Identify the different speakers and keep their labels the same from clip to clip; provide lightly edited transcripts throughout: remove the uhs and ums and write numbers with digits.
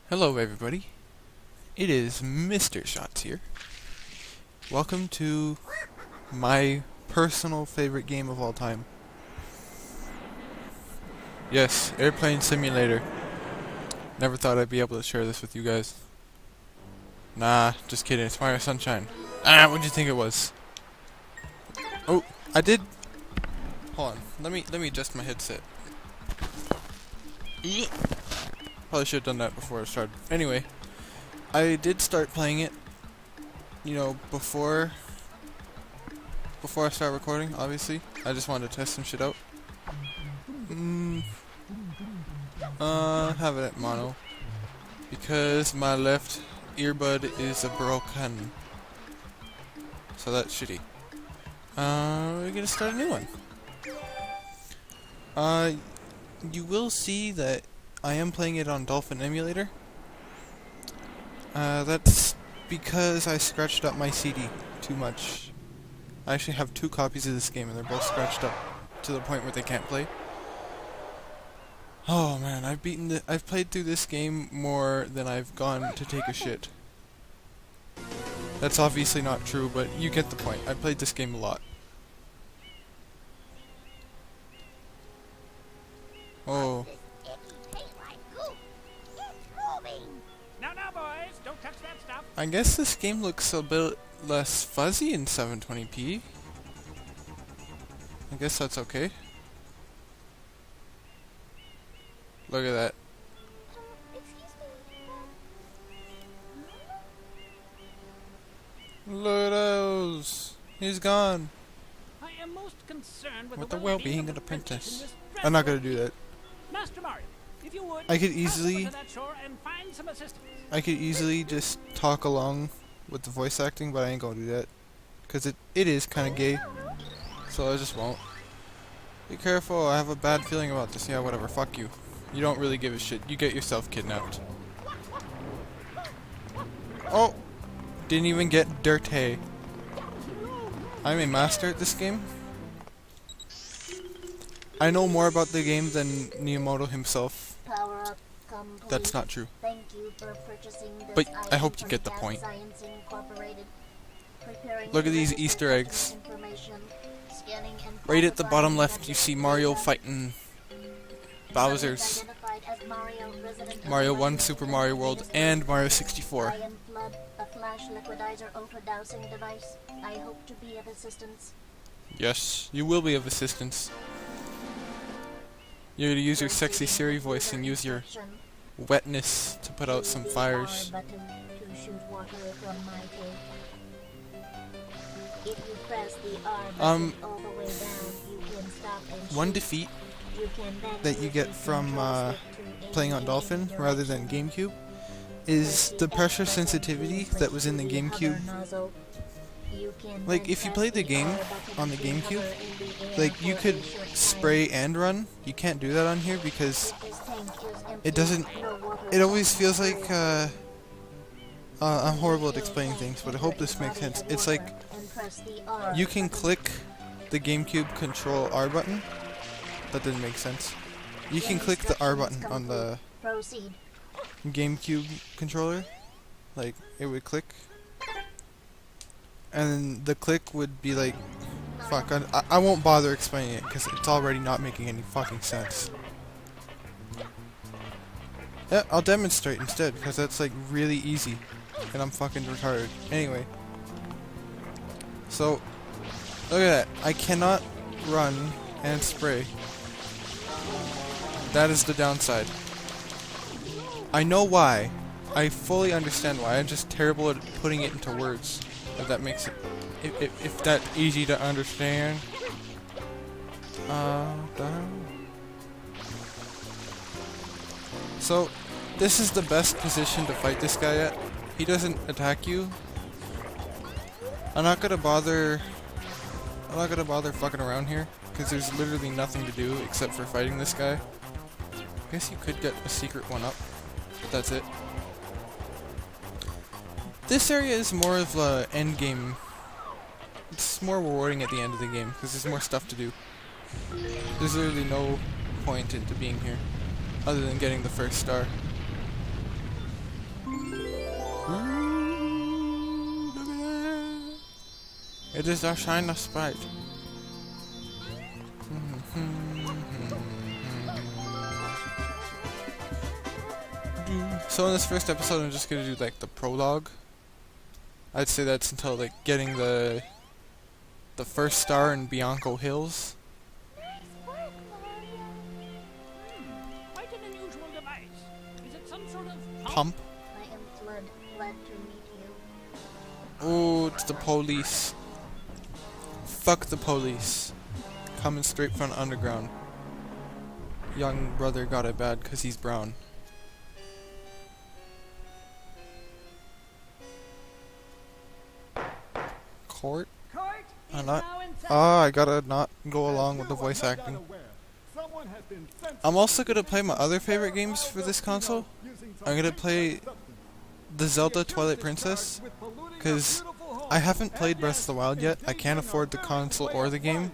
Speaker 1: Hello everybody, it is Mr.Shots here. Welcome to my personal favorite game of all time. Yes, Airplane Simulator. Never thought I'd be able to share this with you guys. Nah, just kidding, it's Mario Sunshine. What'd you think it was? Oh, I did... Hold on, let me adjust my headset. Probably should have done that before I started. Anyway, I did start playing it, you know, before I start recording, obviously. I just wanted to test some shit out. Have it at mono. Because my left earbud is broken. So that's shitty. We're gonna start a new one. You will see that I am playing it on Dolphin Emulator. That's because I scratched up my CD too much. I actually have 2 copies of this game and they're both scratched up to the point where they can't play. Oh man, I've played through this game more than I've gone to take a shit. That's obviously not true, but you get the point. I played this game a lot. Oh.
Speaker 2: Now, boys, don't touch that stuff.
Speaker 1: I guess this game looks a bit less fuzzy in 720p. I guess that's okay. Look at that. Look at those. He's gone.
Speaker 2: I am most concerned
Speaker 1: With the well-being of the
Speaker 2: princess
Speaker 1: princess.
Speaker 2: in this
Speaker 1: I'm not gonna
Speaker 2: dreadful
Speaker 1: do that.
Speaker 2: Master Mario, if you would,
Speaker 1: I could
Speaker 2: pass over
Speaker 1: easily...
Speaker 2: to that shore and find some assistance.
Speaker 1: I could easily just talk along with the voice acting, but I ain't gonna do that. Because it is kinda gay. So I just won't. Be careful, I have a bad feeling about this. Yeah, whatever, fuck you. You don't really give a shit. You get yourself kidnapped. Oh! Didn't even get dirty. I'm a master at this game. I know more about the game than Miyamoto himself. That's not true.
Speaker 3: Thank you for purchasing this
Speaker 1: But I
Speaker 3: item
Speaker 1: hope you
Speaker 3: from
Speaker 1: get the
Speaker 3: Gas
Speaker 1: point.
Speaker 3: Science Incorporated. Preparing
Speaker 1: Look at these
Speaker 3: relevant
Speaker 1: Easter eggs.
Speaker 3: information, scanning and
Speaker 1: Right at the bottom
Speaker 3: quantifying
Speaker 1: left you see Mario
Speaker 3: data.
Speaker 1: fighting
Speaker 3: Subject
Speaker 1: Bowser's.
Speaker 3: identified as Mario, resident of
Speaker 1: Mario
Speaker 3: the
Speaker 1: 1, Super Mario World, and Mario 64.
Speaker 3: Iron Flood, a flash liquidizer overdosing device. I hope to be of assistance.
Speaker 1: Yes, you will be of assistance. You're gonna use your sexy Siri voice and use your wetness to put out some fires.
Speaker 3: R button to shoot water from my tank. If you press the R button all the way down, you can stop and
Speaker 1: One
Speaker 3: shoot.
Speaker 1: defeat
Speaker 3: You can then
Speaker 1: that you
Speaker 3: use
Speaker 1: get
Speaker 3: the
Speaker 1: from
Speaker 3: control stick to
Speaker 1: playing on
Speaker 3: indicate
Speaker 1: Dolphin
Speaker 3: direction.
Speaker 1: rather than GameCube is the pressure sensitivity that was in the GameCube. Like, if you played the game on the GameCube, like, you could spray and run. You can't do that on here because it doesn't... It always feels like, I'm horrible at explaining things, but I hope this makes sense. It's like, you can click the GameCube control R button. That didn't make sense. You can click the R button on the GameCube controller. Like, it would click. And the click would be like... Fuck, I won't bother explaining it because it's already not making any fucking sense. Yeah, I'll demonstrate instead because that's like really easy. And I'm fucking retarded. Anyway. So, look at that. I cannot run and spray. That is the downside. I know why. I fully understand why. I'm just terrible at putting it into words. If that makes it... If that's easy to understand. So, this is the best position to fight this guy at. He doesn't attack you. I'm not gonna bother fucking around here, because there's literally nothing to do except for fighting this guy. I guess you could get a secret one up, but that's it. This area is more of a end game. It's more rewarding at the end of the game, because there's more stuff to do. There's literally no point into being here, other than getting the first star. It is our shine of sprite. So in this first episode, I'm just gonna do like the prologue. I'd say that's until like getting the first star in Bianco Hills.
Speaker 2: Quite an unusual device. Is it some sort of
Speaker 1: Pump.
Speaker 3: I am Flood. Glad to meet you.
Speaker 1: Oh, it's the police. Fuck the police. Coming straight from underground. Young brother got it bad because he's brown. Court?
Speaker 2: Court is
Speaker 1: Not.
Speaker 2: now in session.
Speaker 1: Ah, I gotta not go along with the voice acting. I'm also gonna play my other favorite games for this console. I'm gonna play the Zelda Twilight Princess, because I haven't played Breath of the Wild yet. I can't afford the console or the game.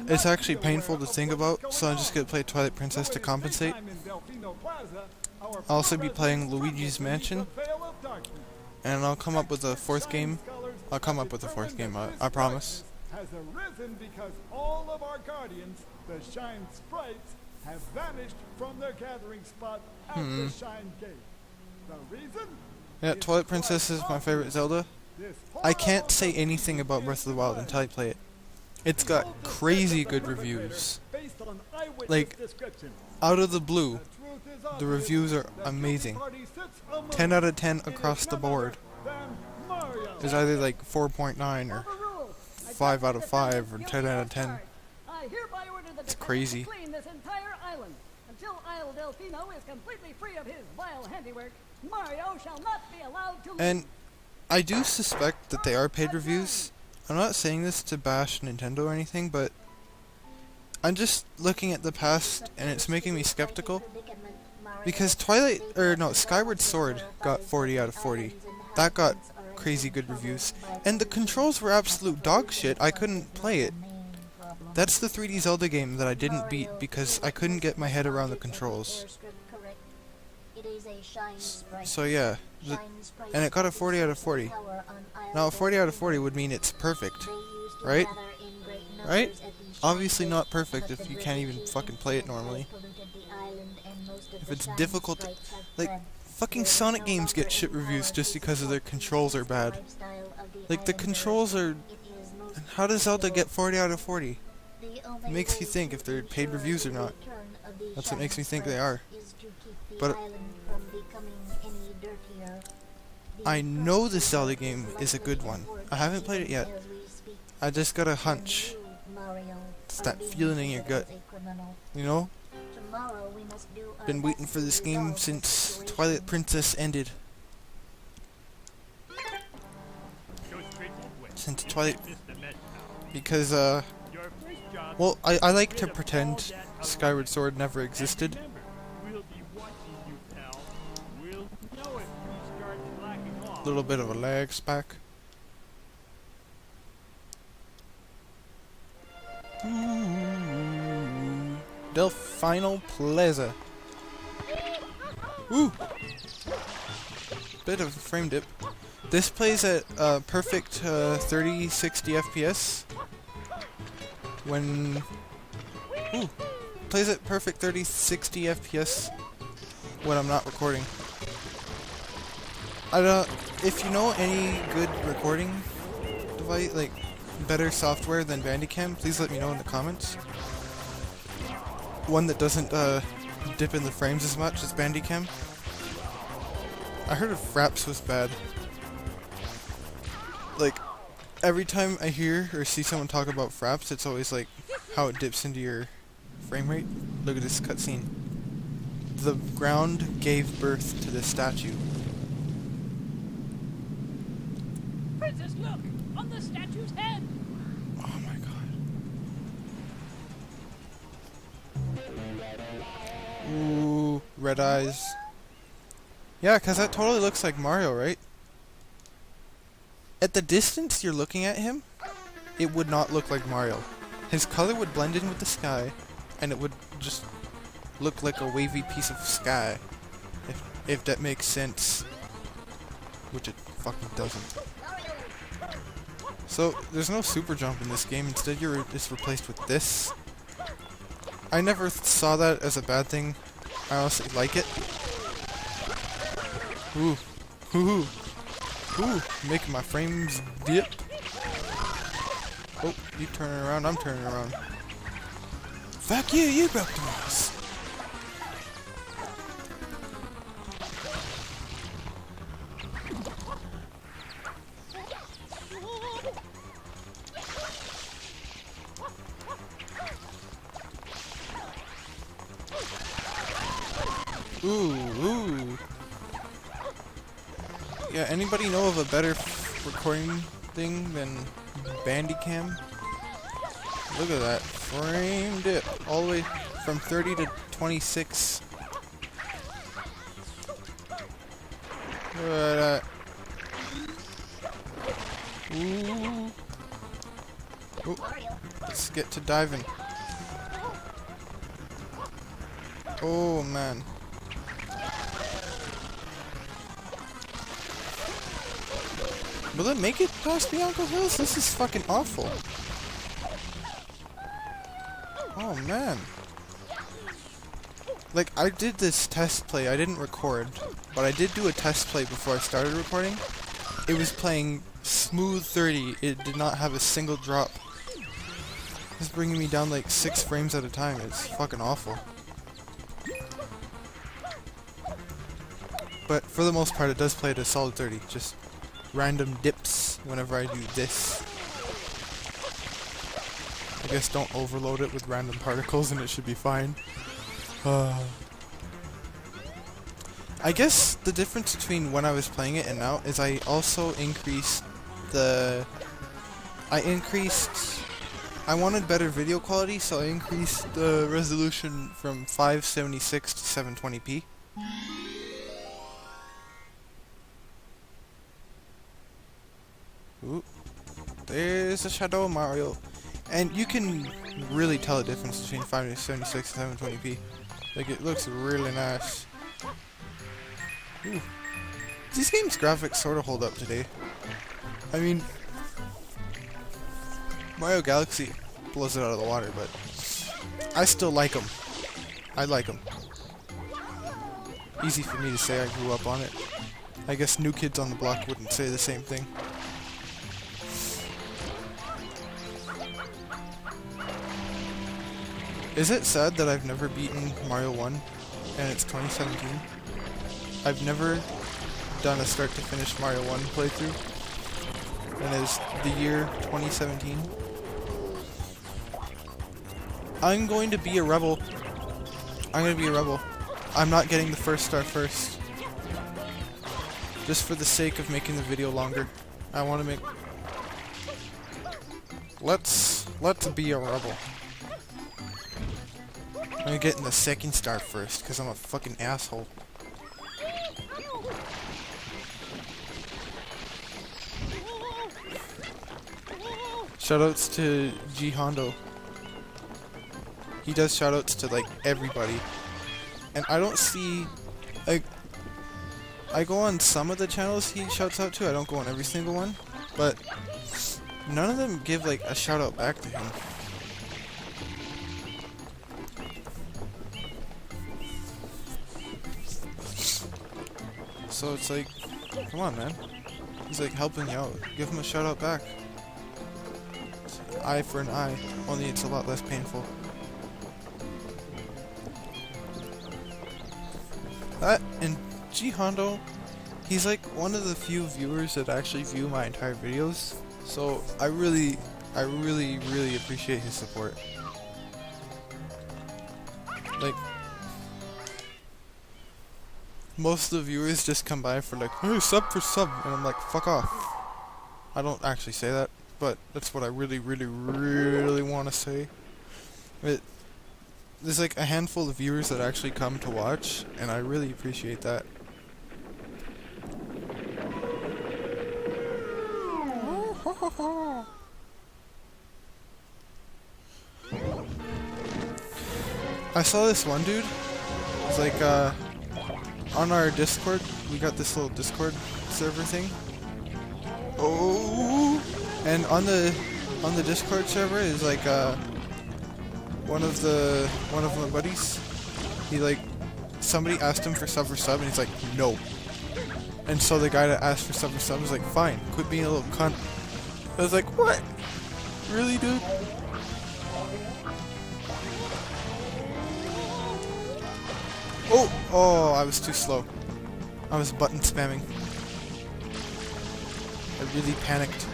Speaker 1: It's actually painful to think about, so I'm just gonna play Twilight Princess to compensate. I'll also be playing Luigi's Mansion, and I'll come up with a fourth game. I promise.
Speaker 4: Has arisen because all of our guardians, the Shine Sprites, have vanished from their gathering spot at the Shine Gate. The reason?
Speaker 1: Yeah, Twilight Princess is my favorite Zelda. I can't say anything about Breath of the Wild until I play it. It's got crazy good reviews. Like, out of the blue, the reviews are amazing. 10 out of 10 across the board. It's either like 4.9 or 5 out of 5 or 10 out of 10. It's crazy.
Speaker 5: Clean this entire island. Until Isle Delfino is completely free of his vile handiwork, Mario shall not be allowed to leave.
Speaker 1: And I do suspect that they are paid reviews. I'm not saying this to bash Nintendo or anything, but I'm just looking at the past and it's making me skeptical. Because Skyward Sword got 40 out of 40. That got crazy good reviews. And the controls were absolute dog shit. I couldn't play it. That's the 3D Zelda game that I didn't beat because I couldn't get my head around the controls. So yeah, and it got a 40 out of 40. Now a 40 out of 40 would mean it's perfect, right? Right? Obviously not perfect if you can't even fucking play it normally. If it's difficult to, like, fucking Sonic games get shit reviews just because of their controls are bad. Like, the controls are... How does Zelda get 40 out of 40? It makes you think if they're paid reviews or not. That's what makes me think they are. But I know this Zelda game is a good one. I haven't played it yet. I just got a hunch. It's that feeling in your gut. You know? Been waiting for this game since Twilight Princess ended. Since Twilight... Because, well, I like to pretend Skyward Sword never existed. Little bit of a lag spike. Delfino Plaza. Woo! Bit of a frame dip. This plays at perfect 30-60 FPS. When... Ooh! Plays at perfect 30-60 FPS when I'm not recording. If you know any good recording device, like better software than Bandicam, please let me know in the comments. One that doesn't dip in the frames as much as Bandicam. I heard Fraps was bad. Like, every time I hear or see someone talk about Fraps, it's always like how it dips into your frame rate. Look at this cutscene. The ground gave birth to this statue.
Speaker 2: Princess, look! On the statue's head!
Speaker 1: Oh my god. Ooh, red eyes. Yeah, because that totally looks like Mario, right? At the distance you're looking at him, it would not look like Mario. His color would blend in with the sky, and it would just look like a wavy piece of sky. If that makes sense. Which it fucking doesn't. So, there's no super jump in this game. Instead, you're just replaced with this. I never saw that as a bad thing. I honestly like it. Ooh. Ooh. Ooh. Making my frames dip. Oh, you turning around, I'm turning around. Fuck you, you broke the rules. Ooh. Yeah, anybody know of a better recording thing than Bandicam? Look at that. Frame dip. All the way from 30 to 26. Look at that. Ooh. Ooh. Let's get to diving. Oh, man. Will it make it past Bianco Hills? This is fucking awful. Oh man. Like, I did this test play. I didn't record, but I did do a test play before I started recording. It was playing smooth 30. It did not have a single drop. It's bringing me down like 6 frames at a time. It's fucking awful. But for the most part, it does play at a solid 30. Just random dips whenever I do this. I guess don't overload it with random particles and it should be fine. I guess the difference between when I was playing it and now is I also increased the... I wanted better video quality, so I increased the resolution from 576 to 720p. Ooh, there's a shadow Mario. And you can really tell the difference between 576 and 720p. Like, it looks really nice. Ooh. These games' graphics sort of hold up today. I mean, Mario Galaxy blows it out of the water, but I still like them. I like them. Easy for me to say, I grew up on it. I guess New Kids on the Block wouldn't say the same thing. Is it sad that I've never beaten Mario 1 and it's 2017? I've never done a start to finish Mario 1 playthrough and it's the year 2017. I'm going to be a rebel. I'm not getting the first star first. Just for the sake of making the video longer. I want to make... Let's be a rebel. I'm getting the second star first, because I'm a fucking asshole. Shoutouts to G Hondo. He does shoutouts to, like, everybody. And I don't see... I go on some of the channels he shouts out to, I don't go on every single one. But none of them give, like, a shoutout back to him. So it's like, come on, man. He's like helping you out. Give him a shout out back. It's an eye for an eye, only it's a lot less painful. That and G Hondo, he's like one of the few viewers that actually view my entire videos. So I really appreciate his support. Like, most of the viewers just come by for like, hey, sub for sub, and I'm like, fuck off. I don't actually say that, but that's what I really want to say. There's like a handful of viewers that actually come to watch, and I really appreciate that. I saw this one dude. It's like, on our Discord, we got this little Discord server thing. Oh, And on the Discord server is like one of my buddies. He like somebody asked him for sub, and he's like no. And so the guy that asked for sub was like, fine, quit being a little cunt. I was like, what? Really, dude? Oh, I was too slow. I was button spamming. I really panicked.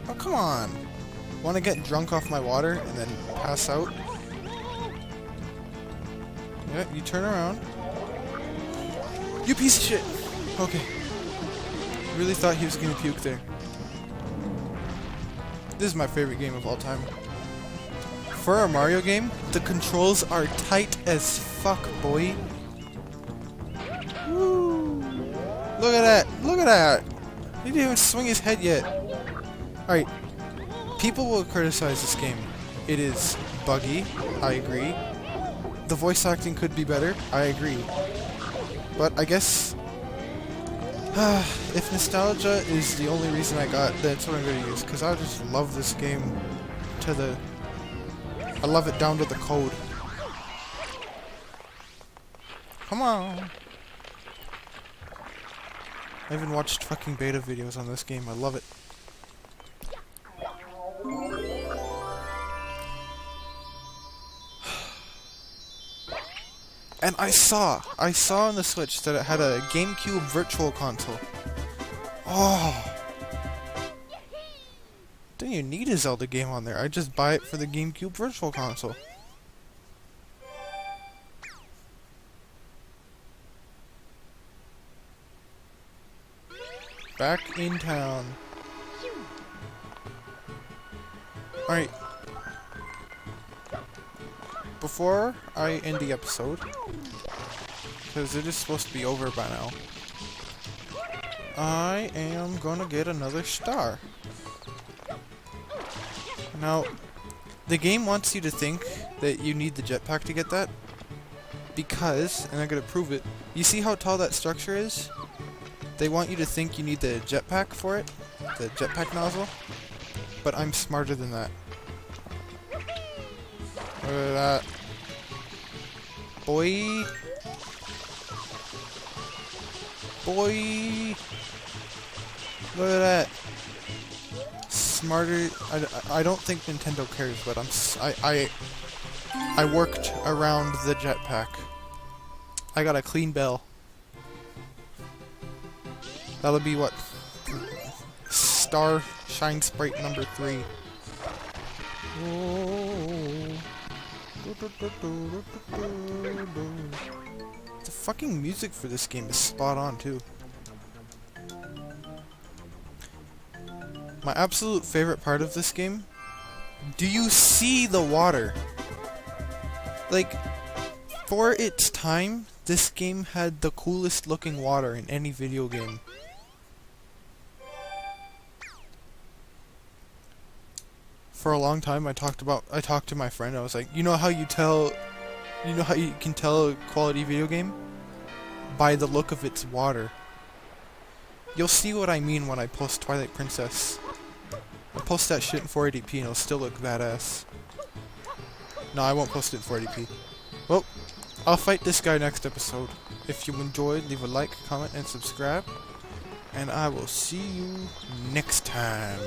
Speaker 1: Oh, come on. Want to get drunk off my water and then pass out? Yeah, you turn around. You piece of shit! Okay. Really thought he was gonna puke there. This is my favorite game of all time. For a Mario game, the controls are tight as fuck, boy. Woo! Look at that! Look at that! He didn't even swing his head yet. Alright. People will criticize this game. It is buggy. I agree. The voice acting could be better. I agree. But I guess if nostalgia is the only reason I got, that's what I'm going to use. Because I just love this game to the... I love it down to the code. Come on! I even watched fucking beta videos on this game. I love it. And I saw on the Switch that it had a GameCube Virtual Console. Oh! Don't even need a Zelda game on there. I just buy it for the GameCube Virtual Console. Back in town. Alright. Before I end the episode, because it is supposed to be over by now, I am gonna get another star. Now, the game wants you to think that you need the jetpack to get that, because, and I'm gonna prove it, you see how tall that structure is? They want you to think you need the jetpack for it, the jetpack nozzle, but I'm smarter than that. Look at that. Boy. Boy. Look at that. Smarter. I don't think Nintendo cares, but I worked around the jetpack. I got a clean bell. That'll be what? Star Shine Sprite number 3. The fucking music for this game is spot on too. My absolute favorite part of this game? Do you see the water? Like, for its time, this game had the coolest looking water in any video game. For a long time, I talked to my friend. I was like, you know how you can tell a quality video game? By the look of its water. You'll see what I mean when I post Twilight Princess. I'll post that shit in 480p and it'll still look badass. No, I won't post it in 480p. Well, I'll fight this guy next episode. If you enjoyed, leave a like, comment, and subscribe. And I will see you next time.